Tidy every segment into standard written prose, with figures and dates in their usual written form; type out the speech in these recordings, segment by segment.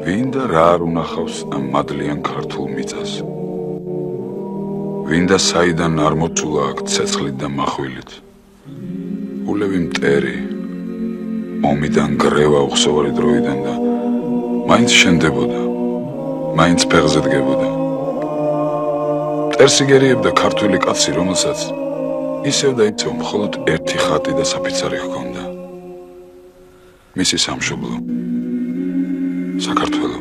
ვინ და რა არ უნახავს ამ მადლიან ქართულ მიწას? ვინ და საიდან არ მოწულა აქ ცეცხლით და מחვილით? ულევი მტერი, ომიდან გრევა უხსოვარი დროიდან და მაინც შენდებოდა, მაინც ფეხზე დგებოდა. მტერს იგერიებდა ქართველი კაცი, რომელსაც ისევ და ისევ მხოლოდ ერთი ხატი და საფიცარი ჰქონდა. მისი სამშობლო, საქართველო.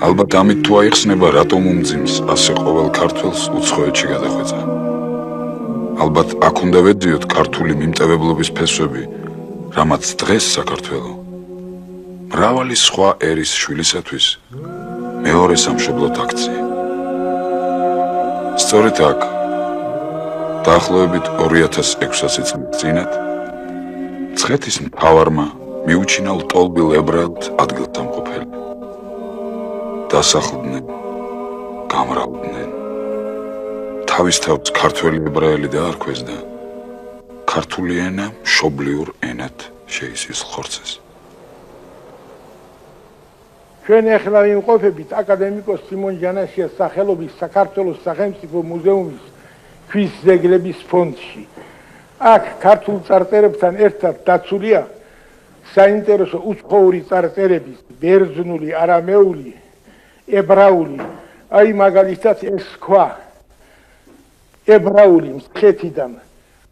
ალბათ ამით თუ აიხსნება, რატომ უმძიმს ასე ყოველ ქართველს უცხოეთში გადახვეწა. ალბათ აქ უნდა ვედიოთ ქართული მიმტევებლობის ფესვები, რამაც დღეს საქართველო მრავალი სხვა ერის შვილისათვის მეორე სამშობლოდ აქცია. სწორედ აქ, დაახლოებით 2006 წლის წინათ, მცხეთის მთავარმა მიუჩინა ლტოლვილ ებრაელთ ადგილსამყოფელი. დასახლდნენ, გამრავლდნენ. თავის თავს ქართველი ებრაელი დაარქვეს და ქართული ენა მშობლიურ ენად შეისვის ხორცეს. ჩვენ ახლა ვიმყოფებით აკადემიკოს სიმონ ჯანაშიას სახელობის საქართველოს სახელმწიფო მუზეუმის ქვის ძეგლების ფონდში. აქ ქართულ წარწერებთან ერთად დაცულია საინტერესო უცხოური წარწერების ბერძნული, არამეული, ებრაული, აი მაგალითად ეს ქვა ებრაული მცხეთიდან,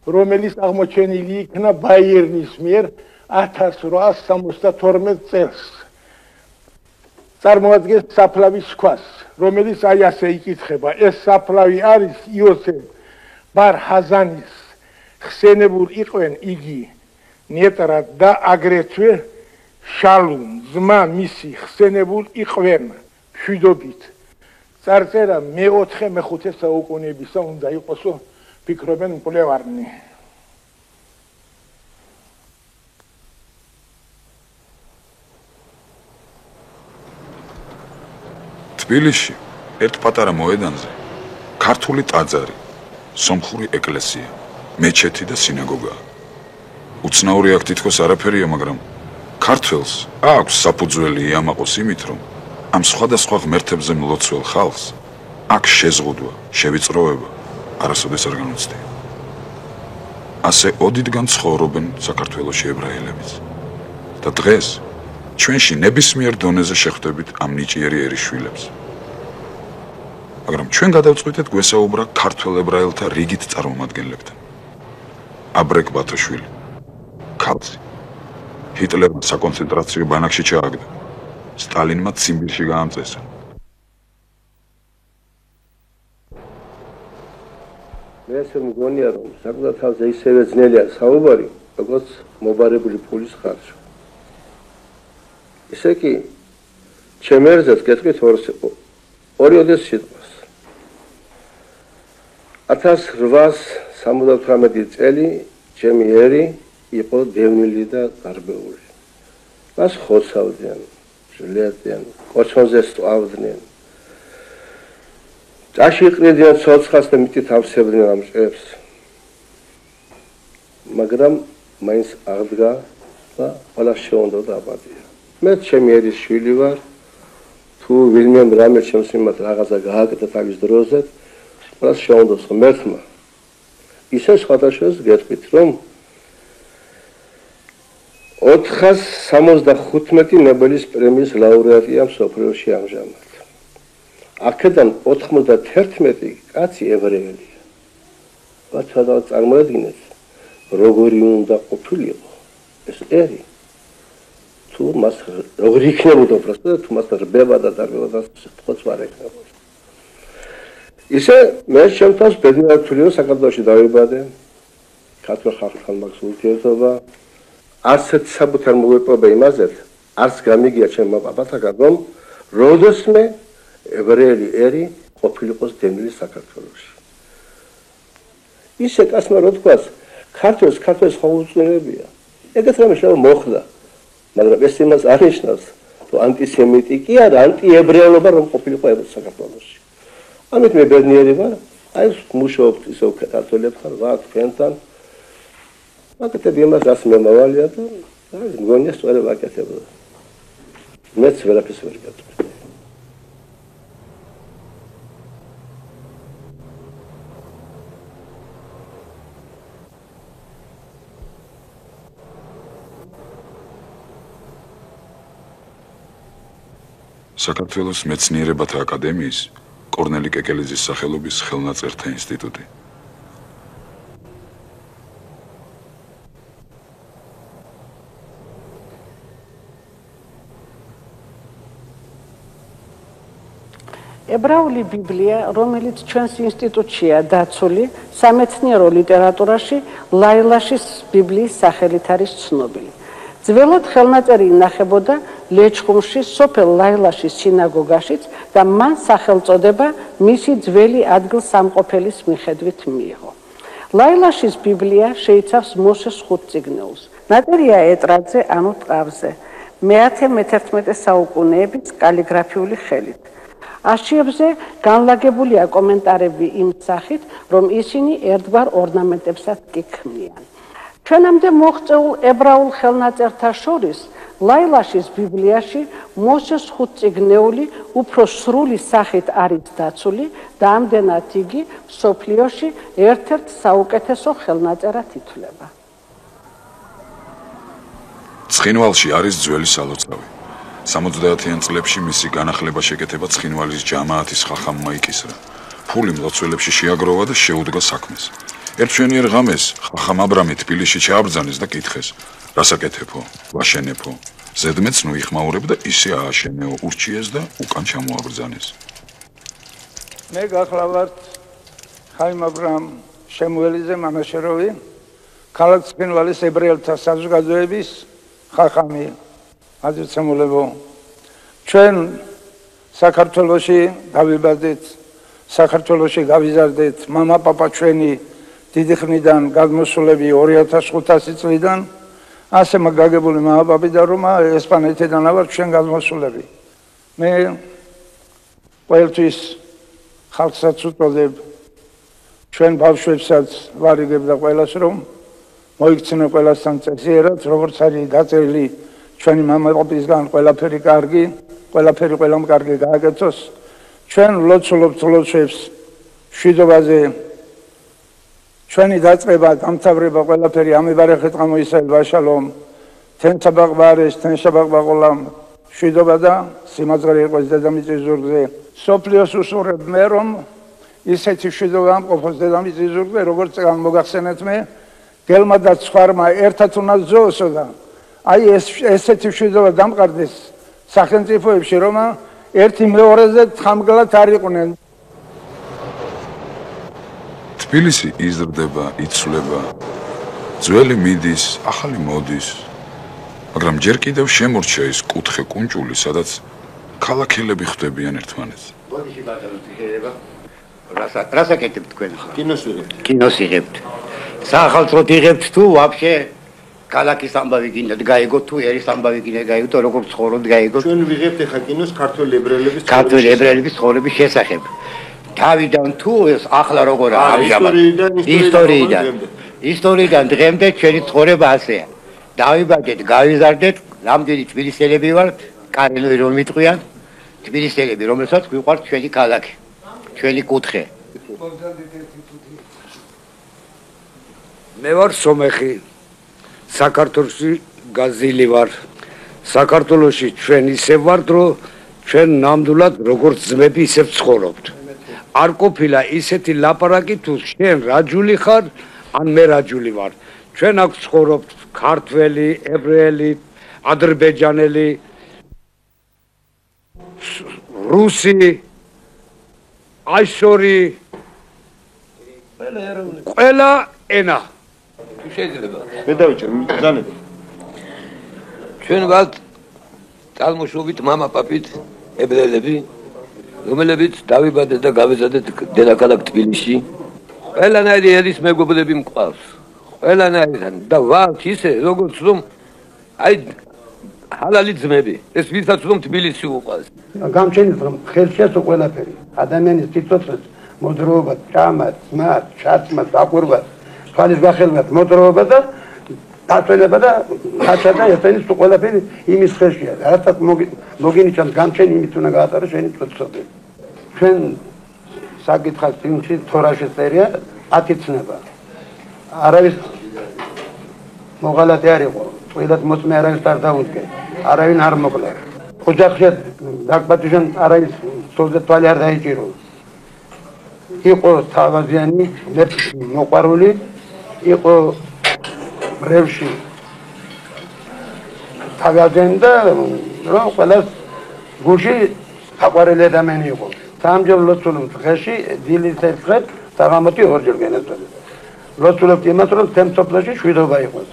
რომელიც აღმოჩენილი იქნა ბაიერნის მიერ 1872 წელს. წარმოადგენს საფლავის ქვას, რომელიც აი ასე იკითხება. ეს საფლავი არის იოსებ ბარ-ჰაზანის ხსენებულ იყვენ იგი ნეტრად და აგრეთვე შალუმ ძმა მისი ხსენებულ იყვენ მშვიდობით. წარწერა მე-4-მე-5 საუკუნეებისა უნდა იყოსო, ფიქრობენ მკვლევარნი. თბილისში ერთ პატარა მოედანზე ქართული ტაძარი, სომხური ეკლესია, მეჩეთი და სინაგოგაა. უცნაური აქ თითქოს არაფერია, მაგრამ ქართველს აქვს საფუძველი იამაყოს იმით, რომ ამ სხვადასხვა ღმერთებზე მლოცველ ხალხს აქ შეზღუდვა, შევიწროება არასოდეს არ განუცდია. ასე ოდითგან ცხოვრობენ საქართველოში ებრაელებიც. და დღეს ჩვენში ნებისმიერ დონეზე შეხვდებით ამ ნიჭიერი ერის შვილებს. მაგრამ ჩვენ გადავწყვიტეთ გვესაუბრა ქართველ ებრაელთა რიგით წარმომადგენლებთან. აბრეკ ბათოშვილი, ქალცი, ჰიტლერმა საკონცენტრაციო ბანაკში ჩააგდა, სტალინმა ციმბირში გაამწესა. მე ესე მგონია, რომ საკუთარ თავზე ისევე ძნელია საუბარი, როგორც მობარებული ფულის ხარჯვა. ისე კი, ჩემ ერზეც გეტყვით ორი სიტყვას. 1878 წელი ჩემი ერი იყო დევნილი და გარბეული. მას ხოცავდნენ, ჟლეტდნენ, კოჩონზე სწავდნენ. ჭაში იყრიდნენ ცოცხლას და მიწით ავსებდნენ ამ ჭებს. მაგრამ მაინც აღდგა და ყველა შეუნდა დაბადია. მე ჩემი ერის შვილი ვარ. თუ ვინმემ რამე ჩემს მიმართ რაღაცა გააკეთა თავის დროზე, ყველას შეუნდოს ღმერთმა. ისე სხვადასხვას გეტყვით, რომ 475 ნობელის პრემიის ლაურეატია მსოფლიოში ამჟამად. აქედან 91 კაცი ებრაელია. ბაცადა წარმოედგინეთ, როგორი უნდა ყოფილიყო ეს ერი. თუ მას როგორი იქნებოდა უბრალოდ, თუ მას რბება და დარბება ხოც ვარ ეკნებოდა. ისე მე შემთხვევას ბედნიერ თuliო საქართველოში დავიბადე, ქართულ ხალხთან მაქვს ურთიერთობა. ასეთ საბუთარ მოვეპოვება იმაზე, არც გამიგია ჩემმა პაპათაგან, რომ როდესმე ებრაელი ერი ყოფილიყოს დევნილი საქართველოში. ისე კაცმა რო თქვას, ქართველს ხო უწინებია. ეგეთ რამე შეიძლება მოხდა. მაგრამ ეს იმას არ ნიშნავს, რომ ანტისემიტი კი არა, ანტიებრაელობა რომ ყოფილიყო საქართველოში. ამით მე ბედნიერი ვარ, აი მუშაობთ ისევ ქართველებთან, ვარ თქვენთან. ვაკეთებ იმას, რაც მომავალია და მგონია სწორად ვაკეთებდა. მეც ვერაფერს ვერ გეტყვი. საქართველოს მეცნიერებათა აკადემიის კორნელი კეკელიძის სახელობის ხელნაწერთა ინსტიტუტი. ებრაული ბიბლია, რომელიც ჩვენს ინსტიტუტშია დაცული, სამეცნიერო ლიტერატურაში ლაილაშის ბიბლიის სახელით არის ცნობილი. ძველად ხელნაწერი ინახებოდა ლეჩხუმში, სოფელ ლაილაშის სინაგოგაშიც და მან სახელწოდება მისი ძველი ადგილსამყოფელის მიხედვით მიიღო. ლაილაშის ბიბლია შეიცავს მოსეს 5 წიგნეულს. ნაწერია ეტრატზე, ანუ ტყავზე, მე-11 საუკუნეების კალიგრაფიული ხელით. არშიებზე განლაგებულია კომენტარები იმ სახით, რომ ისინი ერთგვარ ორნამენტებსაც კი ქმნიან. ჩვენამდე მოღწეულ ებრაულ ხელნაწერთა შორის ლაილაშის ბიბლიაში მოსეს 5 წიგნეული უფრო სრული სახით არის დაცული და ამდენად იგი მსოფლიოში ერთ-ერთ საუკეთესო ხელნაწერად ითვლება. ცხინვალში არის ძველი სალოცავი. 70-იან წლებში მისი განახლება შეკეთება ცხინვალის ჯამაათის ხახამმა იკისრა. ფული მლოცველებში შეაგროვა და შეუდგა საქმეს. ერთშენიერ ღამეს ხახამ აბრამი თბილისში ჩააბრძანეს და კითხეს: რასაკეთებო, ვაშენებო? ზედმეც ნუ იხმაურებ და ისე ააშენეო, ურჩიეს და უკან ჩამოაბრძანეს. მე გახლავართ ხაიმ აბრამ შემუელიძე მამაშეროვი, ქალაქ ცხინვალის ებრაელთა საზოგადოების ხახამი. აზრცემულებო, ჩვენ საქართველოში გავიბადეთ, საქართველოში გავიზარდეთ, მამა-პაპა ჩვენი დიდი ხნიდან გადმოსულები 2500 წლიდან, ასე მაგაგებული მამა-პაპი და რომა ესპანეთიდან ავარ ჩვენ გადმოსულები. მე ყველთვის ხალხსაც ვუწოდებ, ჩვენ ბავშვებსაც ვარიგებ და ყველას რომ მოიქცნენ ყველასთან წესიერად, როგორც არის დაწერილი ჩვენი მამა-პაპისგან ყველაფერი კარგი, ყველაფერი ყველამ კარგი გააკეთოს. ჩვენ ლოცულობთ ლოცვებს მშვიდობაზე. ჩვენი დაწყება, დამთავრება ყველაფერი ამებარეხეთ გამოისაება შალომ. თენსა ბაღბარეს, თენსა ბაღბაღოლამ მშვიდობა და სიმაძღრე იყოს დედამიწის ზურგზე. სოფლიოს უსურებ მე რომ ისეთი მშვიდობა ამყოფოს დედამიწის ზურგზე, როგორც მოგახსენეთ მე, გელმა და ცხვარმა ერთად უნდა ზოოსო და აი ესეთი მშვიდობა დამყარდეს სახელმწიფოებში, რომ ერთი მეორეზე თხამგლად არ იყვნენ. თბილისი იზრდება, იცვლება, ძველი მიდის, ახალი მოდის, მაგრამ ჯერ კიდევ შემორჩა ის კუთხე კუნჭული, სადაც ქალაქელები ხვდებიან ერთმანეთს. ბოდიში ბატონო, შეიძლება რასაკეთებთ თქვენ? კინოს იღებთ. საახალწლოდ იღებთ თუ ვაფშე ქალაქის ამბავი გინდათ გაიგოთ თუ ერის ამბავი გინდა გაიგოთ როგორ ცხოვრობთ გაიგოთ. ჩვენ ვიღებთ ახლა კინოს ქართველი ებრაელების ცხოვრების შესახებ. თავიდან თუ ახლა როგორ არის ისტორიიდან დღემდე ჩვენი ცხოვრება ასეა. დავიბადეთ, გავიზარდეთ, ნამდვილი თბილისელები ვართ, კარელები რომ მიტყვიან, თბილისელები, რომელსაც გვიყვართ ჩვენი ქალაქი, ჩვენი კუთხე. მე ვარ სომეხი. საქართველოში გაზილი ვარ. საქართველოში ჩვენ ისე ვართ, რომ ჩვენ ნამდვილად როგორც ძმები ისე ვცხოვრობთ. არ ყოფილა ისეთი ლაპარაკი თუ შენ რაჯული ხარ, ან მე რაჯული ვარ. ჩვენ აქ ვცხოვრობთ ქართველი, ებრაელი, აზერბაიჯანელი, რუსი, აშორი, ყველა ენა. შეიძლება. მე დავიჭერ, მიგზანებ. ჩვენ ვართ წარმოშობით მამა-პაპით ებრაელები, რომელებიც დავიბადეთ და გავიზარდეთ დედაქალაქ თბილისში. ყველანაირი ერის მეგობრები მყავს. ყველანაირი და ვართ ისე, როგორც რომ აი ჰალალი ძმები. ეს ვისაც რომ თბილისში უყვარს. გამჩენით რომ ხელშეც ყველაფერი. ადამიანის სიცოცხლეს მოძრაობა, ჭამა, ძმა, ჩაცმა, დაყურება, თვალის გახელვა, მოძრაობა და დაწენება და ხაჭა და ესენი თუ ყველაფერი იმის ხელშია. რასაც მოგინიჭან გამჩენ იმით უნდა გაატაროს შენი პროცესები. ჩვენ საკითხად წინში თორაში წერია 10 ცნება. არავის მოღალატე არ იყო. ყველათ მოწმე არავის არ დაუდგე. არავინ არ მოკლა. ოჯახში დაგბატიშან არავის სულზე თვალი არ დაიჭირო. იყო თავაზიანი მოყვარული იყო რევში თავაზიანი და რომ ყველა გულში აყვარელი ადამიანი იყო. სამჯერ ლოცულობ დღეში დილის ერთხელ საღამოთი ორჯერ გენაცვალე. ლოცულობ იმას რომ თემსოფლოში შვიდობა იყოს.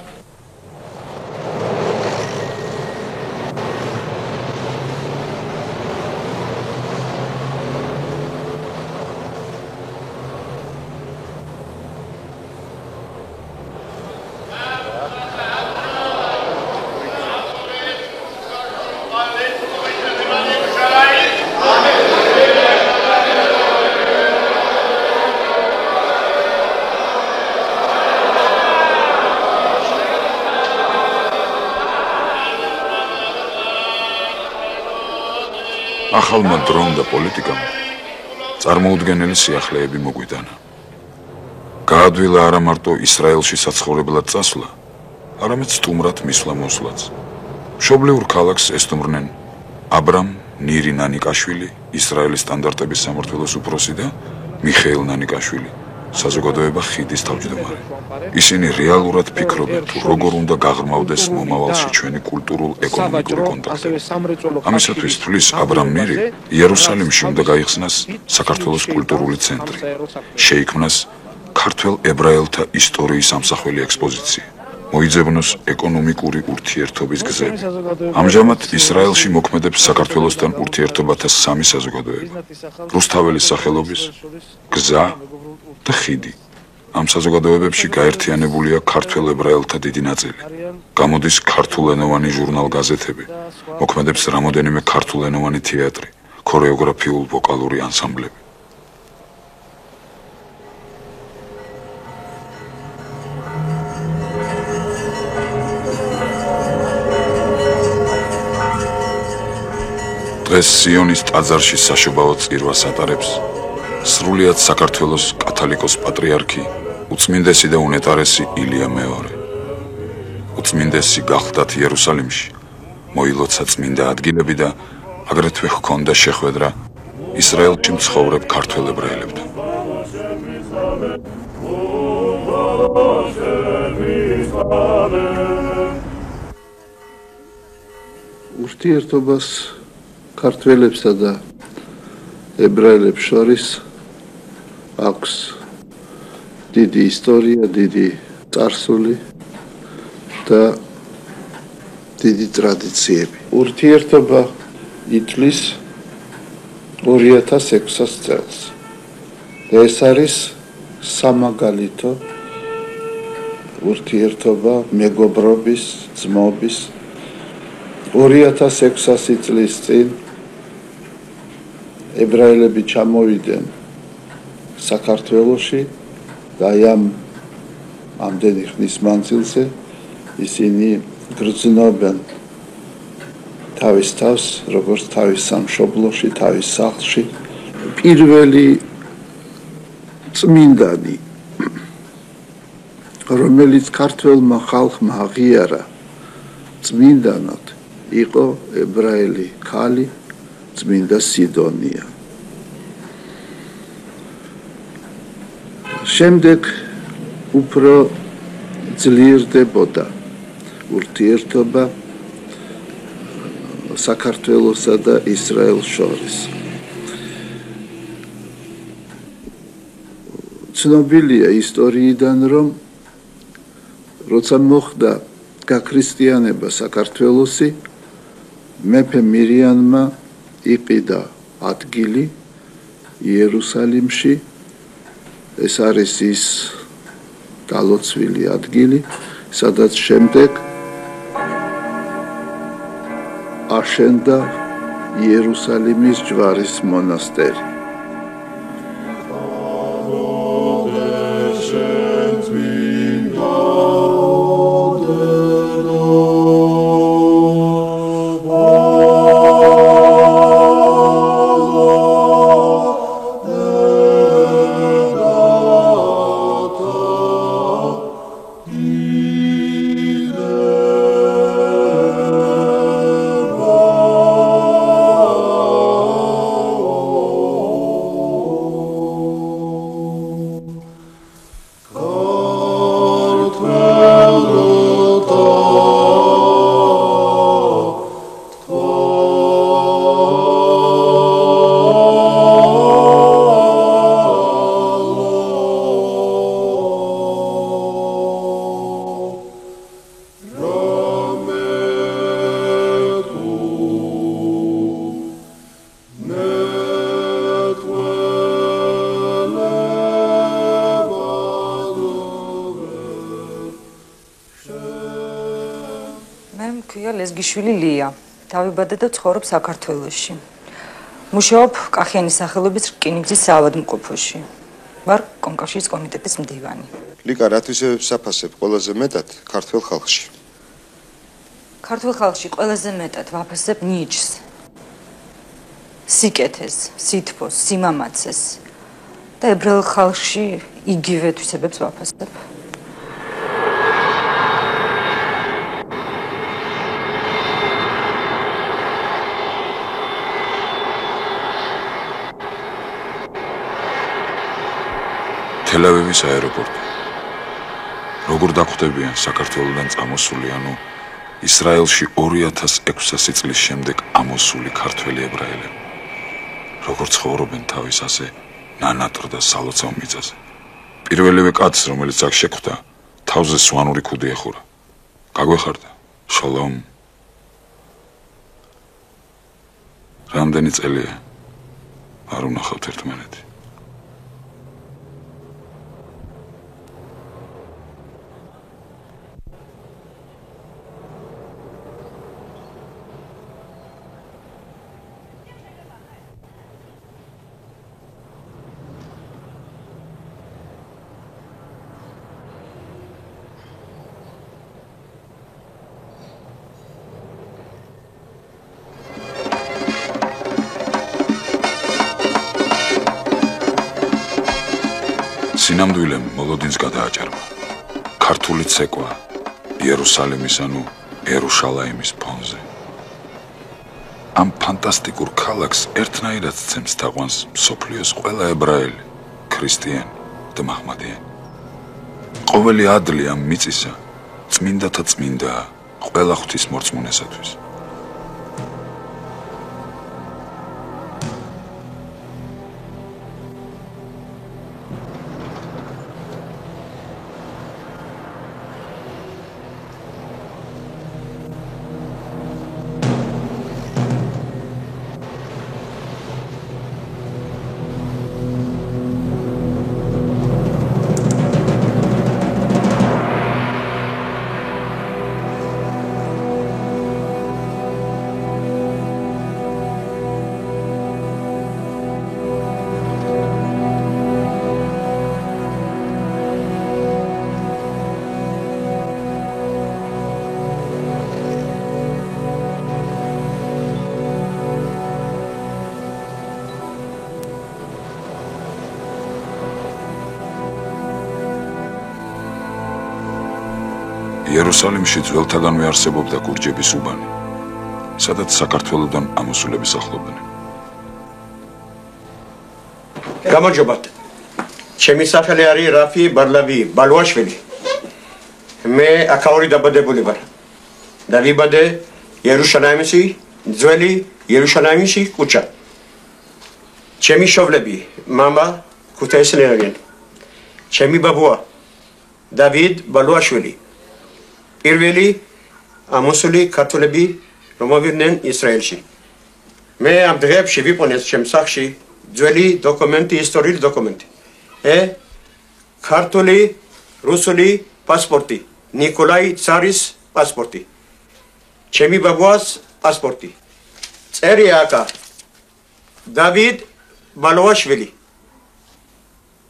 ახალმა დრომ და პოლიტიკამ წარმოუდგენელი სიახლეები მოგვიტანა. გაადვილა არა მარტო ისრაელში საცხოვრებლად წასვლა, არამედ სტუმრად მისვლა მოსვლაც. მშობლიურ ქალაქს ესტუმრნენ აბრამ ნირი ნანიკაშვილი, ისრაელის სტანდარტების სამმართველოს უფროსი და მიხეილ ნანიკაშვილი, საზოგადოება ხიდის თავმჯდომარე. ისინი რეალურად ფიქრობენ თუ როგორ უნდა გაღრმავდეს მომავალში ჩვენი კულტურულ-ეკონომიკური კონტაქტები. ამისათვის თვლის აბრამ ნირი იერუსალიმში უნდა გაიხსნას საქართველოს კულტურული ცენტრი, შეიქმნას ქართველ ებრაელთა ისტორიის ამსახველი ექსპოზიცია, მოიძებნოს ეკონომიკური ურთიერთობის გზები. ამჟამად ისრაელში მოქმედებს საქართველოსთან ურთიერთობათა 3 საზოგადოება: რუსთაველის სახელობის, გზა და ხიდი. ამ საზოგადოებებში გაერთიანებულია ქართველ ებრაელთა დიდი ნაწილი. გამოდის ქართულენოვანი ჟურნალ-გაზეთები, მოქმედებს რამოდენიმე ქართულენოვანი თეატრი, ქორეოგრაფიულ-ვოკალური ანსამბლები. დღეს სიონის ტაძარში საშობაო წირვას ატარებს სრულიად საქართველოს კათოლიკოს პატრიარქი, უწმინდესი და უნეტარესი ილია მეორე. უწმინდესი გახლდათ იერუსალიმში, მოილოცა წმინდა ადგილები და აგრეთვე ჰქონდა შეხვედრა ისრაელში მცხოვრებ ქართველ ებრაელებთან. ურთიერთობას ქართველებსა და ებრაელებს შორის აქვს დიდი ისტორია, დიდი წარსული და დიდი ტრადიციები. ურთიერთობა ითვლის 2006 წელს. ეს არის სამაგალითო ურთიერთობა მეგობრობის, ძმობის. 2006 წლის წინ ებრაელები ჩამოვიდნენ საქართველოში და ამდენი ხნის მანძილზე ისინი გრძნობენ თავის თავს, როგორც თავის სამშობლოში, თავის სახლში. პირველი წმინდანი, რომელიც ქართველმა ხალხმა აღიარა წმინდანად, იყო ებრაელი ქალი წმინდა სიდონია. შემდეგ უფრო ძლიერდებოდა ურთიერთობა საქართველოსა და ისრაელს შორის. ცნობილია ისტორიიდან, რომ როცა მოხდა გაქრისტიანება საქართველოსი, მეფე მირიანმა იყიდა ადგილი იერუსალიმში. ეს არის ის დალოცვილი ადგილი, სადაც შემდეგ აშენდა იერუსალიმის ჯვარის მონასტერი. მე მქვია ლესგიშვილი ლია. დავიბადე და ცხოვრობ საქართველოში. მუშაობ კახიანის სახელობის რკინიგზის საავადმყოფოში. ვარ კონკავშირის კომიტეტის მდივანი. ლიკა რათვისებებს საფასებ ყველაზე მეტად ქართველ ხალხში? ქართულ ხალხში ყველაზე მეტად ვაფასებ ნიჭს, სიკეთეს, სითბოს, სიმამაცეს და ებრაელ ხალხში იგივე თვისებებს ვაფასებ. თელ-ავივის აეროპორტი. როგორ დახვდებიან საქართველოდან წამოსული, ანუ ისრაელში 2600 წლის შემდეგ ამოსული ქართველი ებრაელები. როგორ ცხოვრობენ თავის ასე ნანატურ და სალოცავ მიწაზე. პირველივე კაცს, რომელიც აქ შეხვდა, თავზე სვანური ქუდი ეხურა. გაგვეხარდა? შალომ. რამდენი წელია? არ უნახავთ ერთმანეთი. სინამდვილემ მოლოდინს გადააჭარბა. ქართული ცეკვა იერუსალიმის, ანუ ერუშალაიმის ფონზე. ამ ფანტასტიკურ ქალაქს ერთნაირად ცემს თაყვანს მსოფლიოს ყველა ებრაელი, ქრისტიანი და მაჰმადიანი. ყოველი ადლი ამ მიწისა წმინდათა წმინდაა ყველა ღვთისმორწმუნესათვის. იერუსალიმში ძველთაგანვე არსებობდა გურჯების უბანი, სადაც საქართველოდან ამოსულები სახლობდნენ. გამარჯობათ. ჩემი სახელი არის რაფი ბარლავი ბალუაშვილი. მე აქაური დაბადებული ვარ. დავიბადე იერუშალიმში, ძველი იერუშალიმში ქუჩა. ჩემი შობლები, მამა ქუთაისელი არიან. ჩემი ბაბუა დავიდ ბალუაშვილი. პირველი ამოსული ქართველები რომავიდნენ ისრაელში. მე ამ დღეებში ვიყონეს ჩემ სახლში ძველი დოკუმენტი, ისტორიული დოკუმენტი. ქართული, რუსული პასპორტი, ნიკოლაი ცარის პასპორტი. ჩემი ბაბუას პასპორტი. წერია აქ დავიდ ბალუაშვილი.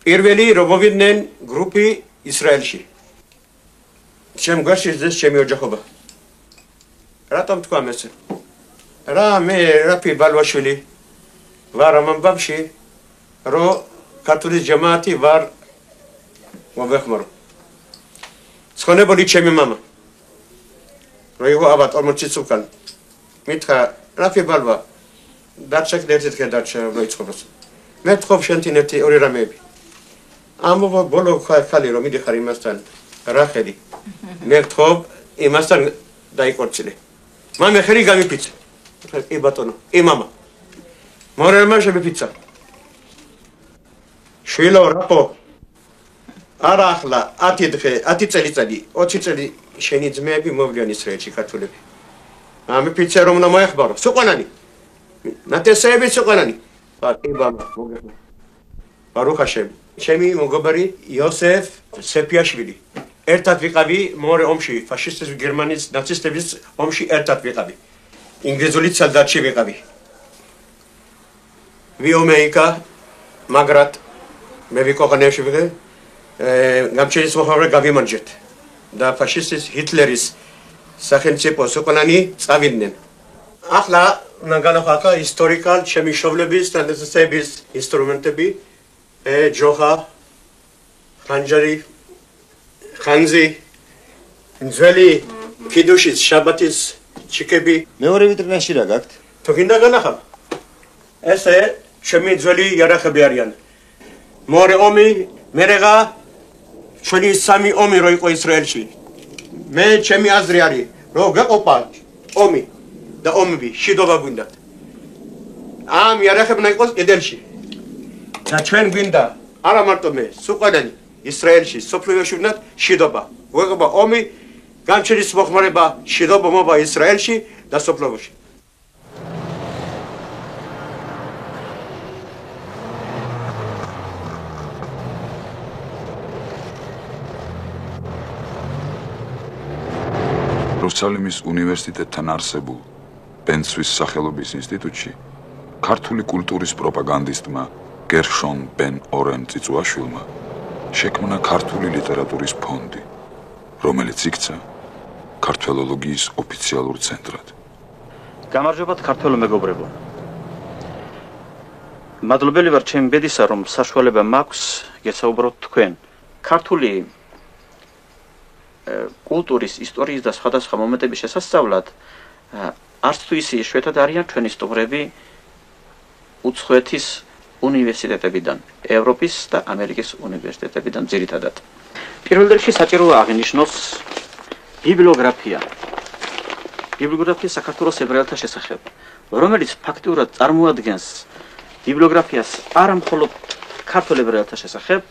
პირველი რომავიდნენ გრუპი ისრაელში. ჩემ გვერდში ზეს ჩემი ოჯახობა. რატომ თქვა ესე? რა მე რაფი ბალუაშვილი ვარ ამ ამბავში, რომ ქართული ჯამაათი ვარ მოვეხმარო. სხონებული ჩემი მამა. რო იყო აბა 40 უკან. მითხრა რაფი ბალვა დარჩა ერთი დარჩა მოიწყობს. მე თქვა შენთინ ერთი ორი რამეები. ამბობა ბოლო ხალი რომ მიდიხარ იმასთან რახელი. მე თქვა იმასთან დაიკორწილე. მამე ხერი გამიფიცა. ე ბატონო, ე მამა. მორელმა შემიფიცა. შვილო რაპო. არა ახლა 10 დღე, 10 წელი, 20 წელი შენი ძმები მოვლიან ისრაელში ქართველები. ამიფიცა რომ უნდა მოეხმარო. სუყანანი. ნათესები სუყანანი. ე მამა, მოგეხმარო. ბარუხ ჰაშემ. ჩემი მეგობარი იოსეფ სეფიაშვილი. ერთად ვიყავი მეორე ომში, ფაშისტების გერმანიის ნაცისტების ომში ერთად ვიყავი. ინგლისური ცალდარში ვიყავი. ვიომეიკა მაგრად მე ვიყოღნევში ვიყე. გამჩენის მოხმარე გავიმარჯვეთ. და ფაშისტის ჰიტლერის სახელმწიფოს უკანანი წავიდნენ. ახლა უნდა განახაკა ისტორიკალ შემიშოვლების და ნაცისტების ინსტრუმენტები, ჯოხა, ხანჯარი, ხანძი, ძველი კიდუშის შაბათის ჩიკები. მეორე ვიტრინაში რა გაქვთ? თუ გინდა განახა. ესე ჩემი ძველი იარაღები არიან. მეორე ომი, მერეღა ჩვენი სამი ომი რო იყო ისრაელში. მე ჩემი აზრი არის, რომ გაყოფა ომი და ომები შიდობა გვინდათ. ამ იარაღები უნდა იყოს კედელში. და ჩვენ გვინდა არა მარტო მე, სულ ყველანი ისრაელში, სოფლიოში ვინდათ შიდობა. ვეღობა ომი, გამჩენის მოხმარება, შიდობა მოვა ისრაელში და სოფლიოში. რუსალიმის უნივერსიტეტთან არსებულ პენსვის სახელობის ინსტიტუტში ქართული კულტურის პროპაგანდისტმა გერშონ ბენ ორენ წიწუაშვილმა შექმნა ქართული ლიტერატურის ფონდი, რომელიც იქცა ქართველოლოგიის ოფიციალურ ცენტრად. გამარჯობათ ქართველო მეგობრებო. მადლობელი ვარ ჩემი ბედისა, რომ საშუალება მაქვს გესაუბროთ თქვენ ქართული კულტურის, ისტორიის და სხვადასხვა მომენტების შესასწავლად. არც თუ ისე იშვიათად არიან ჩვენი სტუმრები უცხოეთის უნივერსიტეტებიდან, ევროპის და ამერიკის უნივერსიტეტებიდან ძირითადად. პირველ რიგში საჭიროა აღინიშნოს ბიბლიოგრაფია. ბიბლიოგრაფია საქართველოს ებრაელთა შესახებ, რომელიც ფაქტიურად წარმოადგენს ბიბლიოგრაფიას არა მხოლოდ ქართულ ებრაელთა შესახებ,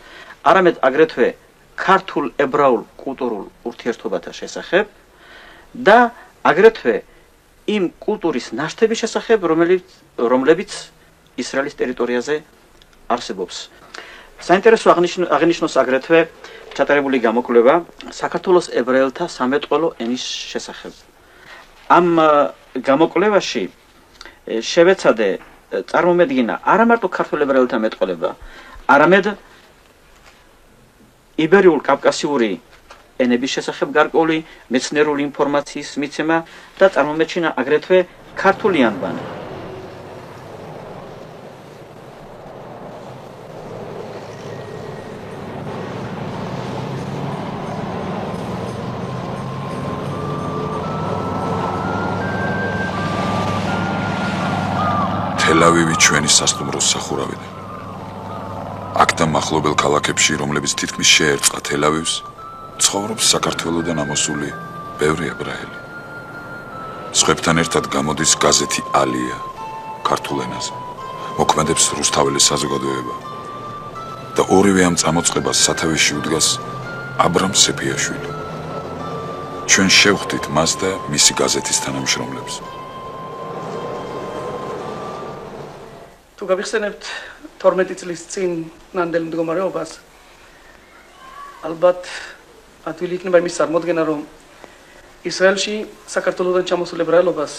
არამედ აგრეთვე ქართულ ებრაულ კულტურულ ურთიერთობათა შესახებ და აგრეთვე იმ კულტურის ნაშთების შესახებ, რომლებიც ისრაელის ტერიტორიაზე არსებობს. საინტერესო აღნიშნოს აგრეთვე ჩატარებული გამოკვლევა საქართველოს ებრაელთა სამეტყველო ენის შესახებ. ამ გამოკვლევაში შევეცადე წარმომედგინა არა მარტო ქართულ ებრაელთა მეტყველება, არამედ იბერიულ კავკასიური ენების შესახებ გარკვეული მეცნიერული ინფორმაციის მიცემა და წარმომეჩინა აგრეთვე ქართული ანბანი. თელავივი ჩვენი სასტუმროს სახურავიდან. აქ და მახლობელ ქალაქებში, რომლებიც თითქმის შეერწყა თელავივს, ცხოვრობს საქართველოდან ამოსული ბევრი ებრაელი. სხვებთან ერთად გამოდის გაზეთი ალია ქართულ ენაზე, მოქმედებს რუსთაველი საზოგადოება და ორივე ამ წამოწყებას სათავეში უდგას აბრამ სეფიაშვილი. ჩვენ შევხვდით მას და მისი გაზეთის თანამშრომლებს. თუ გავიხსენებთ 12 წლის წინ ნამდვილ მდგომარეობას, ალბათ ადვილი იქნება იმის წარმოდგენა, რომ ისრაელში საქართველოსთან ჩამოსულ ებრაელობას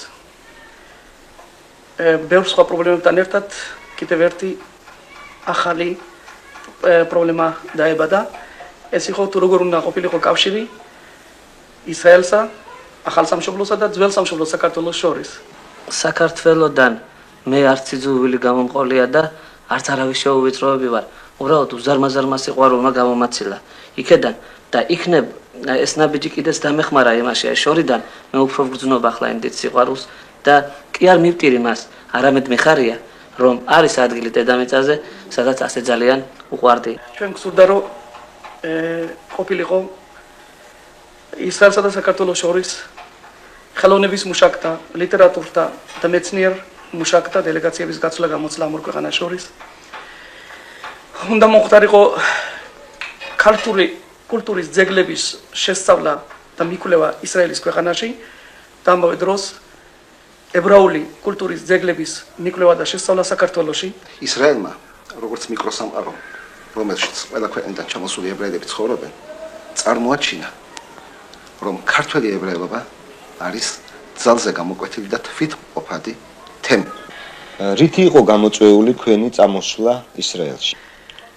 ბევრ სხვა პრობლემებთან ერთად კიდევ ერთი ახალი პრობლემა დაებადა. ეს იყო თუ როგორ უნდა ყოფილიყო კავშირი ისრაელსა, ახალ სამშობლოსა და ძველ სამშობლოს საქართველოს შორის. საქართველოდან მე არც იძულებული გამომყოლია და არც არავის შეუვიწროები ვარ. უბრალოდ უზარმაზარმა სიყვარულმა გამომაცილა იქედან და იქნებ ეს ნაბიჯი კიდეც დამეხმარა იმაში შორიდან მე უფრო ვგრძნობ ახლა იმ დიდ სიყვარულს და კი არ მივტირი მას, არამედ მიხარია რომ არის ადგილი დედამიწაზე, სადაც ასე ძალიან უყვარდი. ჩვენ გსურდა რომ ყოფილიყო ისრაელსა და საქართველოს შორის ხელოვნების მუშაკთა, ლიტერატურთა და მეცნიერ მუშაკთა დელეგაციების გაცვლა გამოცლა ამ ორ ქვეყანას შორის. უნდა მოხდარიყო ქართული კულტურის ძეგლების შესწავლა და მიკვლევა ისრაელის ქვეყანაში და ამავე დროს ებრაული კულტურის ძეგლების მიკვლევა და შესწავლა საქართველოში. ისრაელმა, როგორც მიკროსამყარო, რომელშიც ყველა ქვეყნიდან ჩამოსული ებრაელები ცხოვრობენ, წარმოაჩინა, რომ ქართველი ებრაელობა არის ძალზე გამოკვეთილი და თვითმყოფადი თემა. რითი იყო გამოწვეული თქვენი წამოსვლა ისრაელში?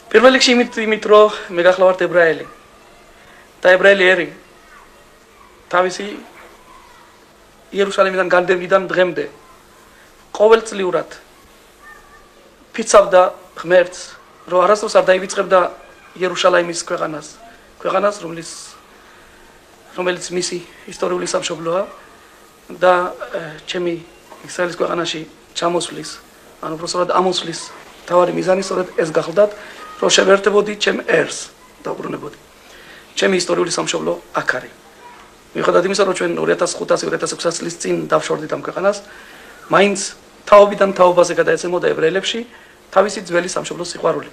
პირველ რიგში იმით რომ მე გახლავართ ებრაელი და ებრაელი ერი თავისი იერუსალიმიდან განდევნიდან დღემდე ყოველწლიურად ფიცავდა ღმერთს რომ არასდროს არ დაივიწყებდა იერუსალიმის ქვეყანას რომელიც მისი ისტორიული სამშობლოა და ჩემი ისრაელის ქვეყანაში ჩამოსვლის ანუ უბრალოდ ამოსვლის თავარი მიზანი სწორედ ეს გახლდათ რომ შევერთებოდი ჩემ ერს და უბრუნებოდი ჩემი ისტორიული სამშობლო აქ არის მიუხედავად იმისა რომ ჩვენ 2500-2600 წლის წინ დავშორდით ამ ქვეყანას მაინც თაობიდან თაობაზე გადაეცემოდა ებრაელებში თავისი ძველი სამშობლოს სიყვარული